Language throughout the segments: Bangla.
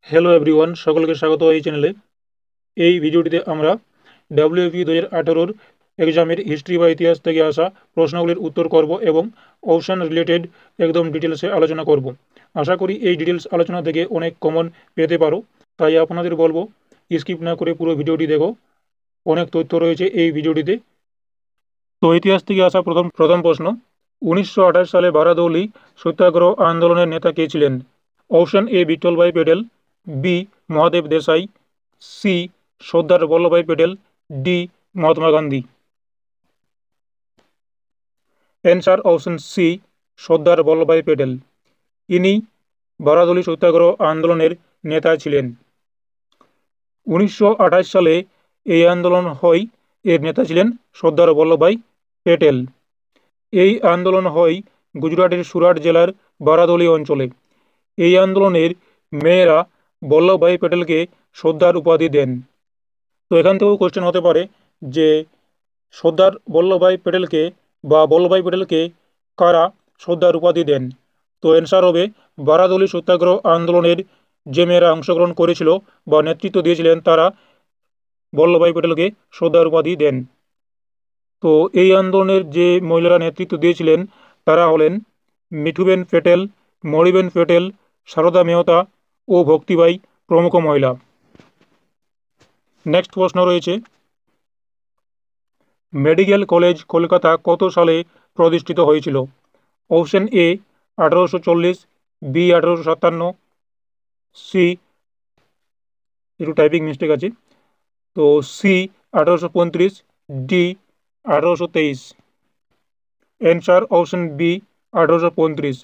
হ্যালো এভরিওয়ান, সকলকে স্বাগত এই চ্যানেলে। এই ভিডিওটিতে আমরা ডাব্লিউপি 2018-র এক্সামের হিস্ট্রি বা ইতিহাস থেকে আসা প্রশ্নগুলির উত্তর করব এবং অপশান রিলেটেড একদম ডিটেলসে আলোচনা করব। আশা করি এই ডিটেলস আলোচনা থেকে অনেক কমন পেতে পারো, তাই আপনাদের বলবো স্কিপ না করে পুরো ভিডিওটি দেখো। অনেক তথ্য রয়েছে এই ভিডিওটিতে। তো ইতিহাস থেকে আসা প্রথম প্রথম প্রশ্ন, 1928 সালে বারাদৌলি সত্যাগ্রহ আন্দোলনের নেতা কে ছিলেন? Option A Vithalbhai Patel, B Mahadev Desai, C Sardar Vallabhbhai Patel, D Mahatma Gandhi. Answer option C Sardar Vallabhbhai Patel. ইনি বারাদৌলি সত্যাগ্রহ আন্দোলনের নেতা ছিলেন। 1928 সালে এই আন্দোলন হয়, এর নেতা ছিলেন সর্দার বল্লভভাই প্যাটেল। এই আন্দোলন হয় গুজরাটের সুরাট জেলার বারাদৌলি অঞ্চলে। এই আন্দোলনের মেয়েরা বল্লভভাই প্যাটেলকে সর্দার উপাধি দেন। তো এখান থেকেও কোশ্চেন হতে পারে যে সর্দার বল্লভভাই প্যাটেলকে বা বল্লভভাই প্যাটেলকে কারা সর্দার উপাধি দেন? তো অ্যান্সার হবে বারাদৌলি সত্যাগ্রহ আন্দোলনের যে মেয়েরা অংশগ্রহণ করেছিল বা নেতৃত্ব দিয়েছিলেন তারা বল্লভভাই প্যাটেলকে সর্দার উপাধি দেন। তো এই আন্দোলনের যে মহিলারা নেতৃত্ব দিয়েছিলেন তারা হলেন মিঠুবেন প্যাটেল, মণিবেন প্যাটেল, সারদা মেহতা ও ভক্তিবাই প্রমুখ মহিলা। নেক্সট প্রশ্ন রয়েছে, মেডিকেল কলেজ কলকাতা কত সালে প্রতিষ্ঠিত হয়েছিল? অপশন এ 1840, বি 1857, সি একটু টাইপিং মিস্টেক আছে, তো C 1835, D 1823। Answer option B 1835।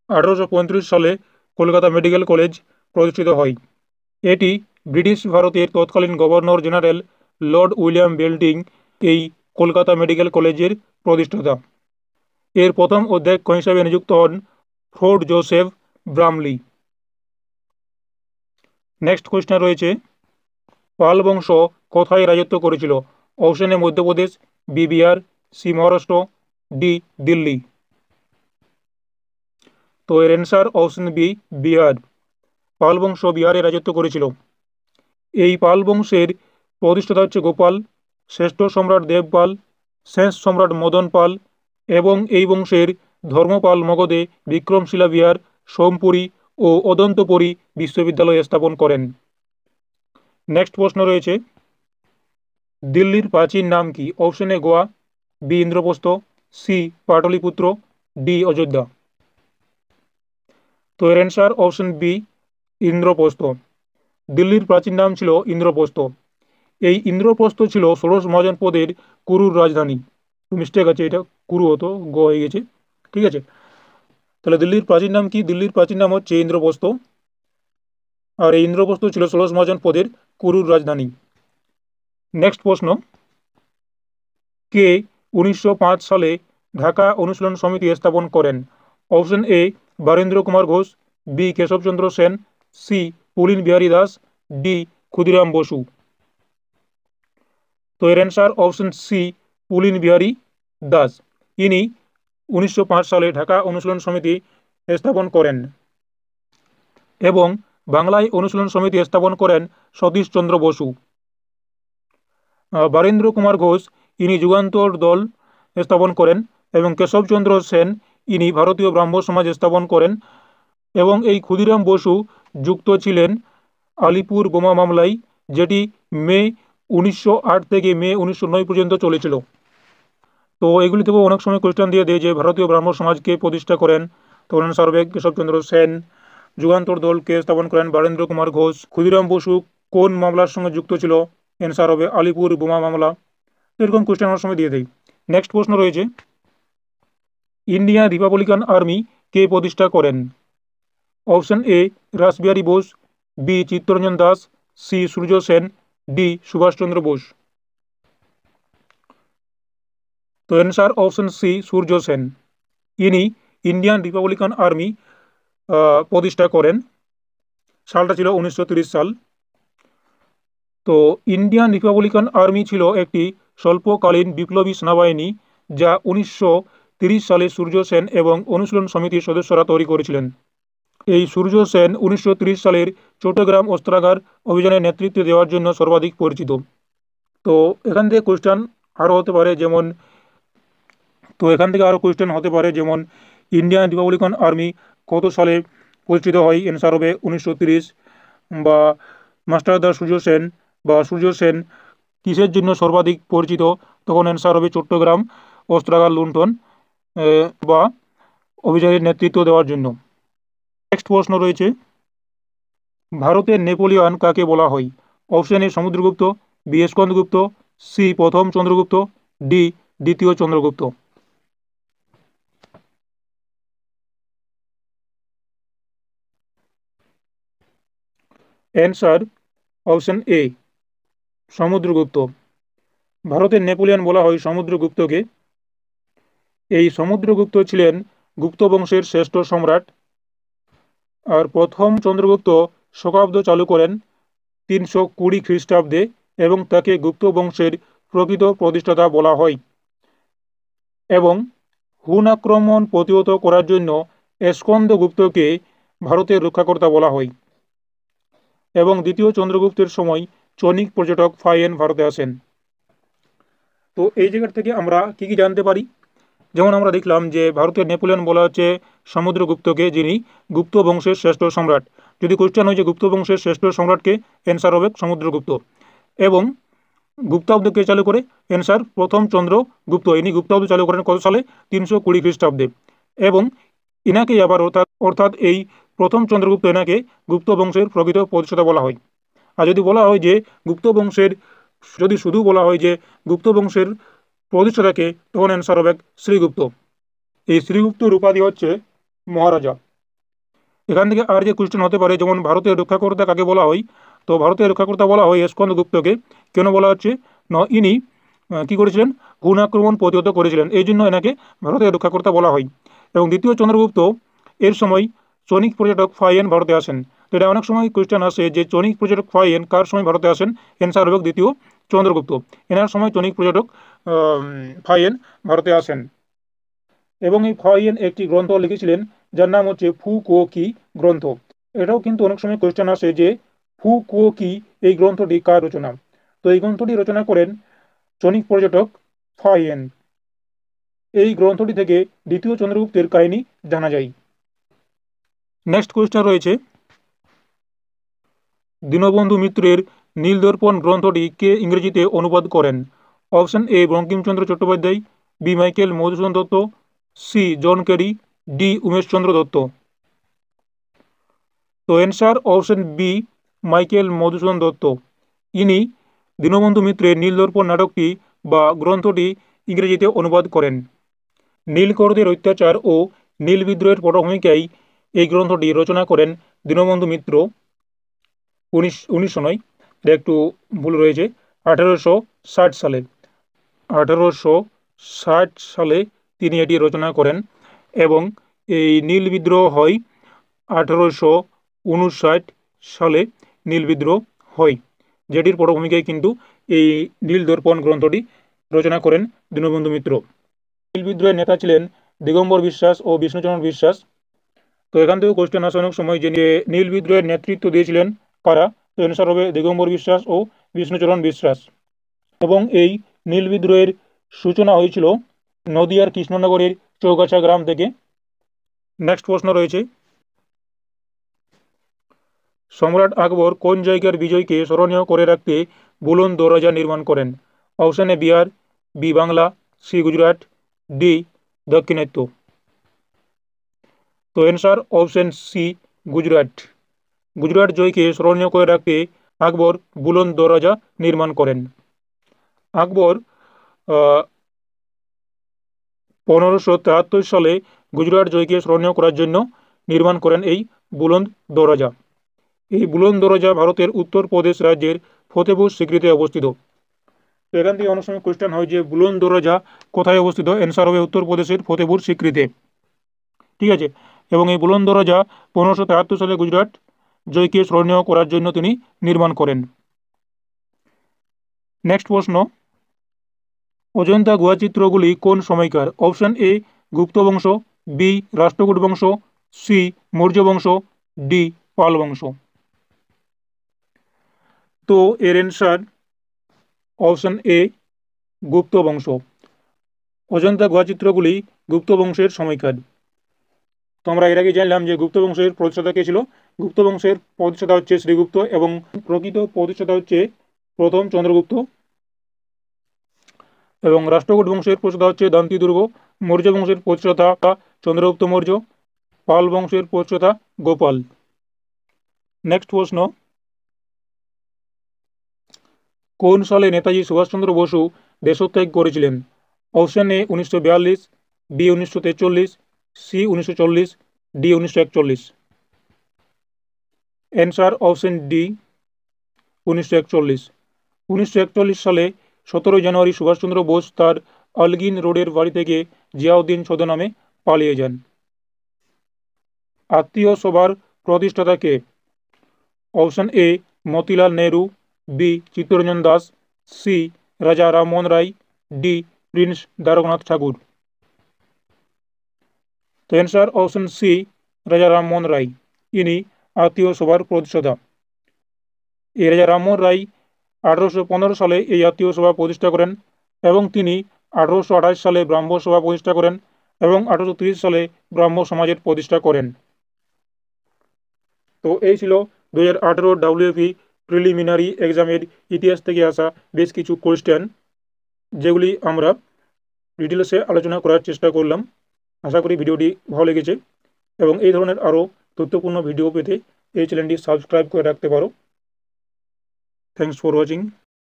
1835 সালে কলকাতা মেডিকেল কলেজ প্রতিষ্ঠিত হয়। এটি ব্রিটিশ ভারতের তৎকালীন governor general Lord William Bentinck এই কলকাতা মেডিকেল কলেজের প্রতিষ্ঠাতা। এর প্রথম অধ্যক্ষ হিসাবে নিযুক্ত হন Ford Joseph Bramley. Next question রয়েছে, পাল বংশ কোথায় রাজত্ব করেছিল? Option A Madhya Pradesh, B Bihar, C Maharashtra, D Delhi. তো এর answer option B Bihar. Pala বংশ বিহারে রাজত্ব করেছিল। এই পাল বংশের প্রতিষ্ঠাতা হচ্ছে গোপাল, শ্রেষ্ঠ সম্রাট দেবপাল, শেষ সম্রাট মদন পাল এবং এই বংশের ধর্মপাল মগধে বিক্রমশিলা বিহার, সোমপুরী ও অদন্তপুরী বিশ্ববিদ্যালয় স্থাপন করেন। নেক্সট প্রশ্ন রয়েছে, দিল্লির প্রাচীন নাম কি? Option A Goa, B Indraprastha, C Pataliputra, D Ayodhya. তো এর অ্যান্সার অপশন বি ইন্দ্রপ্রস্থ। দিল্লির প্রাচীন নাম ছিল ইন্দ্রপ্রস্থ। এই ইন্দ্রপ্রস্থ ছিল ষোড়শ মহাজনপদের কুরুর রাজধানী। মিস্টেক আছে, এটা কুরু হতো, গ হয়ে গেছে, ঠিক আছে। তাহলে দিল্লির প্রাচীন নাম কি? দিল্লির প্রাচীন নাম হচ্ছে ইন্দ্রপ্রস্থ, আর এই ইন্দ্রপ্রস্থ ছিল ষোড়শ মহাজনপদের কুরুর রাজধানী। নেক্সট প্রশ্ন, কে 1905 সালে ঢাকা অনুশীলন সমিতি স্থাপন করেন? Option A Barindra Kumar Ghosh, B Keshab Chandra Sen, C Pulin Behari Das, D Khudiram Bose. তো এর answer option C Pulin Behari Das. ইনি 1905 সালে ঢাকা অনুশীলন সমিতি স্থাপন করেন এবং বাংলায় অনুশীলন সমিতি স্থাপন করেন সতীশচন্দ্র বসু। বরেন্দ্র কুমার ঘোষ ইনি যুগান্তর দল স্থাপন করেন এবং কেশবচন্দ্র সেন ইনি ভারতীয় ব্রাহ্ম সমাজ স্থাপন করেন এবং এই ক্ষুদিরাম বসু যুক্ত ছিলেন আলিপুর বোমা মামলায়, যেটি মে 1908 থেকে মে 1909 পর্যন্ত চলেছিল। তো এগুলি থেকেও অনেক সময় কোয়েশ্চেন দিয়ে দেয় যে ভারতীয় ব্রাহ্ম সমাজকে প্রতিষ্ঠা করেন তরুণ সার্বেক কেশবচন্দ্র সেন, যুগান্তর দলকে স্থাপন করেন বরেন্দ্র কুমার ঘোষ, ক্ষুদিরাম বসু কোন মামলার সঙ্গে যুক্ত ছিল? অ্যান্সার হবে আলিপুর বোমা মামলা। এরকম কোয়েশ্চেন অনেক সময় দিয়ে দেয়। নেক্সট প্রশ্ন রয়েছে, ইন্ডিয়ান রিপাবলিকান আর্মি কে প্রতিষ্ঠা করেন? Option A Rash Behari Bose, B Chittaranjan Das, C Surya Sen, D Subhash Chandra Bose. তো answer option C Surya Sen. ইনি ইন্ডিয়ান রিপাবলিকান আর্মি প্রতিষ্ঠা করেন। সালটা ছিল 1930 সাল। তো ইন্ডিয়ান রিপাবলিকান আর্মি ছিল একটি স্বল্পকালীন বিপ্লবী সেনাবাহিনী যা 1930 সালে সূর্য সেন এবং অনুশীলন সমিতির সদস্যরা তৈরি করেছিলেন। এই সূর্য সেন 1930 সালের চট্টগ্রাম অস্ত্রাগার অভিযানের নেতৃত্ব দেওয়ার জন্য সর্বাধিক পরিচিত। তো এখান থেকে কোয়েশ্চেন আরও হতে পারে যেমন ইন্ডিয়ান রিপাবলিকান আর্মি কত সালে প্রতিষ্ঠিত হয়? অ্যান্সার হবে 1930। বা মাস্টারদা সূর্য সেন সূর্য সেন কিসের জন্য সর্বাধিক পরিচিত? তখন অ্যান্সার হবে চট্টগ্রাম অস্ত্রাগার লুণ্ঠন বা অভিযানের নেতৃত্ব দেওয়ার জন্য। নেক্সট প্রশ্ন রয়েছে, ভারতের নেপোলিয়ন কাকে বলা হয়? Option A Samudragupta, B Skandagupta, C প্রথম চন্দ্রগুপ্ত, ডি দ্বিতীয় Chandragupta. Answer option A Samudragupta. ভারতের নেপোলিয়ন বলা হয় সমুদ্রগুপ্তকে। এই সমুদ্রগুপ্ত ছিলেন গুপ্ত বংশের শ্রেষ্ঠ সম্রাট। আর প্রথম চন্দ্রগুপ্ত শকাব্দ চালু করেন 320 খ্রিস্টাব্দে এবং তাকে গুপ্ত বংশের প্রকৃত প্রতিষ্ঠাতা বলা হয়। এবং হুন আক্রমণ প্রতিহত করার জন্য স্কন্দগুপ্তকে ভারতের রক্ষাকর্তা বলা হয়। এবং দ্বিতীয় চন্দ্রগুপ্তের সময় চৈনিক পর্যটক ফাইয়েন ভারতে আসেন। তো এই জায়গা থেকে আমরা কি কি জানতে পারি? যেমন আমরা দেখলাম যে ভারতের নেপোলিয়ন বলা হচ্ছে সমুদ্রগুপ্তকে, যিনি গুপ্ত বংশের শ্রেষ্ঠ সম্রাট। যদি কোশ্চেন হয় যে গুপ্ত বংশের শ্রেষ্ঠ সম্রাটকে, অ্যান্সার হবে সমুদ্রগুপ্ত। এবং গুপ্তাব্দকে চালু করে, অ্যান্সার প্রথম চন্দ্রগুপ্ত। ইনি গুপ্তাব্দ চালু করেন কত সালে? 320 খ্রিস্টাব্দে। এবং ইনাকে আবার অর্থাৎ এই প্রথম চন্দ্রগুপ্ত এনাকে গুপ্ত বংশের প্রকৃত প্রতিষ্ঠাতা বলা হয়। আর যদি বলা হয় যে গুপ্ত বংশের, যদি শুধু বলা হয় যে গুপ্ত বংশের প্রতিষ্ঠাতাকে, তখন অ্যান্সার হবে শ্রীগুপ্ত। এই শ্রীগুপ্তর উপাধি হচ্ছে মহারাজা। এখান থেকে আর যে কোশ্চেন হতে পারে, যেমন ভারতের রক্ষাকর্তা কাকে বলা হয়? তো ভারতের রক্ষাকর্তা বলা হয় স্কন্দগুপ্তকে। কেন বলা হচ্ছে? ইনি কি করেছিলেন? হুন আক্রমণ প্রতিহত করেছিলেন, এই জন্য এনাকে ভারতের রক্ষাকর্তা বলা হয়। এবং দ্বিতীয় চন্দ্রগুপ্ত এর সময় চৈনিক পর্যটক ফাইয়েন ভারতে আসেন। তো এটা অনেক সময় কোয়েশ্চেন আসে যে চৈনিক পর্যটক ফাইয়েন কার সময় ভারতে আসেন? অ্যান্সার হবে দ্বিতীয় চন্দ্রগুপ্ত। এনার সময় চৈনিক পর্যটক ফাইয়েন ভারতে আসেন। এবং এই ফাইয়েন একটি গ্রন্থ লিখেছিলেন যার নাম হচ্ছে ফু কো কি গ্রন্থ। এটাও কিন্তু অনেক সময় কোয়েশ্চেন আসে যে ফু কো কি এই গ্রন্থটি কার রচনা? তো এই গ্রন্থটি রচনা করেন চৈনিক পর্যটক ফাইয়েন। এই গ্রন্থটি থেকে দ্বিতীয় চন্দ্রগুপ্তের কাহিনী জানা যায়। নেক্সট কোয়েশ্চেন রয়েছে, দীনবন্ধু মিত্রের নীলদর্পণ গ্রন্থটি কে ইংরেজিতে অনুবাদ করেন? Option A Bankimchandra Chattopadhyay, B Michael Madhusudan Dutt, C John Carey, D Umeshchandra Dutt. তো answer option B Michael Madhusudan Dutt. ইনি দীনবন্ধু মিত্রের নীলদর্পণ নাটকটি বা গ্রন্থটি ইংরেজিতে অনুবাদ করেন। নীলকরদের অত্যাচার ও নীল বিদ্রোহের পটভূমিকায় এই গ্রন্থটি রচনা করেন দীনবন্ধু মিত্র। 1900 নয়, এটা একটু ভুল রয়েছে, 1860 সালে। 1860 সালে তিনি এটি রচনা করেন। এবং এই নীল বিদ্রোহ হয় 1859 সালে নীল বিদ্রোহ হয়, যেটির পটভূমিকায় কিন্তু এই নীলদর্পণ গ্রন্থটি রচনা করেন দীনবন্ধু মিত্র। নীল বিদ্রোহের নেতা ছিলেন দিগম্বর বিশ্বাস ও বিষ্ণুচরণ বিশ্বাস। তো এখান থেকে কোশ্চেন আসে অনেক সময় যে নীল বিদ্রোহের নেতৃত্ব দিয়েছিলেন কারা? তো অ্যান্সার হবে দিগম্বর বিশ্বাস ও বিষ্ণুচরণ বিশ্বাস। এবং এই নীল বিদ্রোহের সূচনা হয়েছিল নদিয়ার কৃষ্ণনগরের চৌগাছা গ্রাম থেকে। নেক্সট প্রশ্ন রয়েছে, সম্রাট আকবর কোন জায়গার বিজয়কে স্মরণীয় করে রাখতে বুলন্দ দরজা নির্মাণ করেন? Option A Bihar, B Bangla, C Gujarat, D Dakshinatya. তো answer option C Gujarat. Gujarat জয়কে স্মরণীয় করে রাখতে আকবর বুলন্দ দরজা নির্মাণ করেন। আকবর 1573 সালে গুজরাট জয়কে স্মরণীয় করার জন্য নির্মাণ করেন এই বুলন্দ দরজা। এই বুলন্দ দরজা ভারতের উত্তরপ্রদেশ রাজ্যের ফতেপুর সিক্রিতে অবস্থিত। তো এখান থেকে অনেক সময় কোয়েশ্চেন হয় যে বুলন্দ দরজা কোথায় অবস্থিত? অ্যান্সার হবে উত্তরপ্রদেশের ফতেপুর সিক্রিতে। ঠিক আছে। এবং এই বুলন্দ দরজা 1573 সালে গুজরাট জয়কে স্মরণীয় করার জন্য তিনি নির্মাণ করেন। নেক্সট প্রশ্ন, অজন্তা গুহা চিত্রগুলি কোন সময়কার? অপশন এ গুপ্ত বংশ, বি রাষ্ট্রকূট বংশ, সি মৌর্য বংশ, ডি পাল বংশ। তো এর অ্যান্সার অপশন এ গুপ্ত বংশ। অজন্তা গুহাচিত্রগুলি গুপ্ত বংশের সময়কার। তো আমরা এর আগে জানলাম যে গুপ্ত বংশের প্রতিষ্ঠাতা কে ছিল। গুপ্ত বংশের প্রতিষ্ঠাতা হচ্ছে শ্রীগুপ্ত এবং প্রকৃত প্রতিষ্ঠাতা হচ্ছে প্রথম চন্দ্রগুপ্ত। এবং রাষ্ট্রকূট বংশের প্রতিষ্ঠাতা হচ্ছে দান্তি দুর্গ। মৌর্য বংশের প্রতিষ্ঠাতা চন্দ্রগুপ্ত মৌর্য। পাল বংশের প্রতিষ্ঠাতা গোপাল। নেক্সট প্রশ্ন, কোন সালে নেতাজি সুভাষচন্দ্র বসু দেশত্যাগ করেছিলেন? Option A 1942, B 1943, C 1940, D 1941। Answer option D 1941। 1941 সালে 17 জানুয়ারি সুভাষচন্দ্র বোস তার আলগিন রোডের বাড়ি থেকে জিয়াউদ্দিন ছদ্মনামে পালিয়ে যান। আত্মীয় সভার প্রতিষ্ঠাতা কে? Option A Motilal Nehru, B Chittaranjan Das, C Raja Rammohan Roy, D prince Dwarkanath Tagore. তো answer option C Raja Rammohan রায়, ইনি আত্মীয় সভার প্রতিষ্ঠাতা। এই রাজা রামমোহন রায় 1815 সালে এই আত্মীয় সভা প্রতিষ্ঠা করেন এবং তিনি 1828 সালে ব্রাহ্ম সভা প্রতিষ্ঠা করেন এবং 1830 সালে ব্রাহ্ম সমাজের প্রতিষ্ঠা করেন। তো এই ছিল 2018 WFE প্রিলিমিনারি এক্সামের ইতিহাস থেকে আসা বেশ কিছু কোয়েশ্চেন, যেগুলি আমরা ডিটেলসে আলোচনা করার চেষ্টা করলাম। আশা করি ভিডিওটি ভালো লেগেছে এবং এই ধরনের আরও তথ্যপূর্ণ ভিডিও পেতে এই চ্যানেলটি সাবস্ক্রাইব করে রাখতে পারো। Thanks for watching.